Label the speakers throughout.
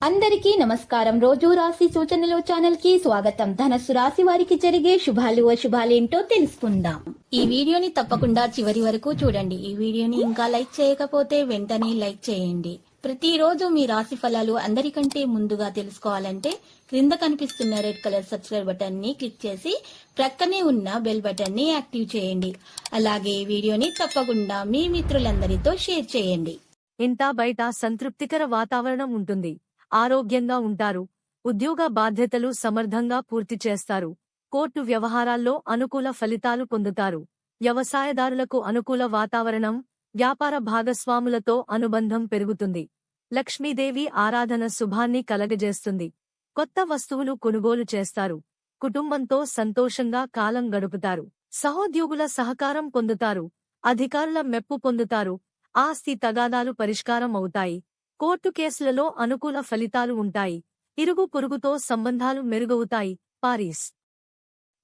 Speaker 1: అందరికీ నమస్కారం. రోజు రాశి సూచనలు ఛానల్ కి స్వాగతం. ధనస్సు రాశి వారికి జరిగే శుభాలు అశుభాలేంటో తెలుసుకుందాం. ఈ వీడియోని తప్పకుండా చివరి వరకు చూడండి. ఈ వీడియోని ఇంకా లైక్ చేయకపోతే వెంటనే లైక్ చేయండి. ప్రతిరోజు మీ రాశి ఫలాలు అందరికంటే ముందుగా తెలుసుకోవాలంటే క్రింద కనిపిస్తున్న రెడ్ కలర్ సబ్స్క్రైబ్ బటన్ ని క్లిక్ చేసి ప్రక్కనే ఉన్న బెల్ బటన్ ని యాక్టివ్ చేయండి. అలాగే ఈ వీడియోని తప్పకుండా మీ మిత్రులందరితో షేర్ చేయండి.
Speaker 2: ఇంటా బయట సంతృప్తికర వాతావరణం ఉంటుంది. ఆరోగ్యంగా ఉంటారు. ఉద్యోగ బాధ్యతలు సమర్థంగా పూర్తి చేస్తారు. కోర్టు వ్యవహారాల్లో అనుకూల ఫలితాలు పొందుతారు. వ్యవసాయదారులకు అనుకూల వాతావరణం. వ్యాపార భాగస్వాములతో అనుబంధం పెరుగుతుంది. లక్ష్మీదేవి ఆరాధన శుభాన్ని కలగజేస్తుంది. కొత్త వస్తువులు కొనుగోలు చేస్తారు. కుటుంబంతో సంతోషంగా కాలం గడుపుతారు. సహోద్యోగుల సహకారం పొందుతారు. అధికారుల మెప్పు పొందుతారు. ఆస్తి తగాదాలు పరిష్కారం అవుతాయి. కోర్టు కేసులలో అనుకూల ఫలితాలు ఉంటాయి. ఇరుగు పొరుగుతో సంబంధాలు మెరుగవుతాయి. పారిస్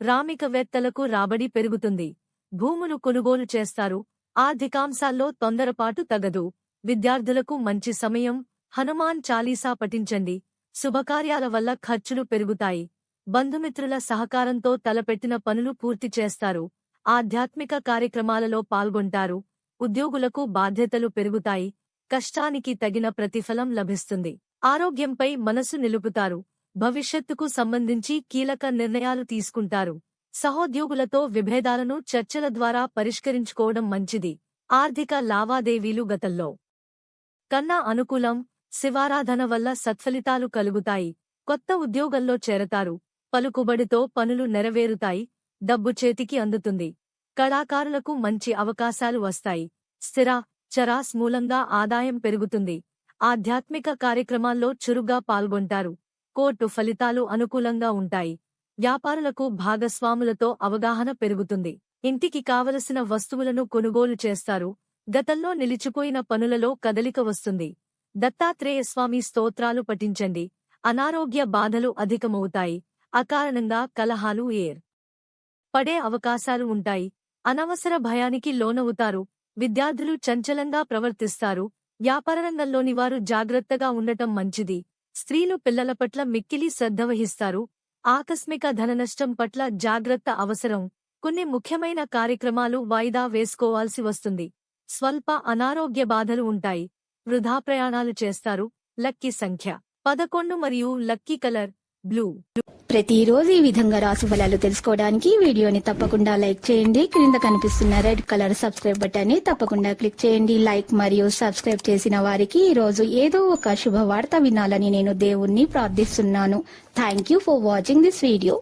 Speaker 2: రామికవేత్తలకు రాబడి పెరుగుతుంది. భూములు కొనుగోలు చేస్తారు. ఆర్థికాంశాల్లో తొందరపాటు తగదు. విద్యార్థులకు మంచి సమయం. హనుమాన్ చాలీసా పఠించండి. శుభకార్యాల వల్ల ఖర్చులు పెరుగుతాయి. బంధుమిత్రుల సహకారంతో తలపెట్టిన పనులు పూర్తి చేస్తారు. ఆధ్యాత్మిక కార్యక్రమాలలో పాల్గొంటారు. ఉద్యోగులకు బాధ్యతలు పెరుగుతాయి. కష్టానికి తగిన ప్రతిఫలం లభిస్తుంది. ఆరోగ్యంపై మనసు నిలుపుతారు. భవిష్యత్తుకు సంబంధించి కీలక నిర్ణయాలు తీసుకుంటారు. సహోద్యోగులతో విభేదాలను చర్చల ద్వారా పరిష్కరించుకోవడం మంచిది. ఆర్థిక లావాదేవీలు గతంలో కన్నా అనుకూలం. శివారాధన వల్ల సత్ఫలితాలు కలుగుతాయి. కొత్త ఉద్యోగంలో చేరతారు. పలుకుబడితో పనులు నెరవేరుతాయి. డబ్బు చేతికి అందుతుంది. కళాకారులకు మంచి అవకాశాలు వస్తాయి. స్థిర చరాస్ మూలంగా ఆదాయం పెరుగుతుంది. ఆధ్యాత్మిక కార్యక్రమాల్లో చురుగ్గా పాల్గొంటారు. కోర్టు ఫలితాలు అనుకూలంగా ఉంటాయి. వ్యాపారులకు భాగస్వాములతో అవగాహన పెరుగుతుంది. ఇంటికి కావలసిన వస్తువులను కొనుగోలు చేస్తారు. గతంలో నిలిచిపోయిన పనులలో కదలిక వస్తుంది. దత్తాత్రేయస్వామి స్తోత్రాలు పఠించండి. అనారోగ్య బాధలు అధికమవుతాయి. అకారణంగా కలహాలు పడే అవకాశాలు ఉంటాయి. అనవసర భయానికి లోనవుతారు. విద్యార్థులు చంచలంగా ప్రవర్తిస్తారు. వ్యాపారరంగంలోని వారు జాగ్రత్తగా ఉండటం మంచిది. స్త్రీలు పిల్లల పట్ల మిక్కిలి శ్రద్ధ వహిస్తారు. ఆకస్మిక ధననష్టం పట్ల జాగ్రత్త అవసరం. కొన్ని ముఖ్యమైన కార్యక్రమాలు వాయిదా వేసుకోవాల్సి వస్తుంది. స్వల్ప అనారోగ్య బాధలు ఉంటాయి. వృధా ప్రయాణాలు చేస్తారు. లక్కీ సంఖ్య 11 మరియు లక్కీ కలర్ బ్లూ.
Speaker 1: ప్రతిరోజు ఈ విధంగా రాశి ఫలాలు తెలుసుకోవడానికి వీడియోని తప్పకుండా లైక్ చేయండి. క్రింద కనిపిస్తున్న రెడ్ కలర్ సబ్స్క్రైబ్ బటన్ ని తప్పకుండా క్లిక్ చేయండి. లైక్ మరియు సబ్స్క్రైబ్ చేసిన వారికి ఈ రోజు ఏదో ఒక శుభవార్త వినాలని నేను దేవుణ్ణి ప్రార్థిస్తున్నాను. Thank you for watching this video.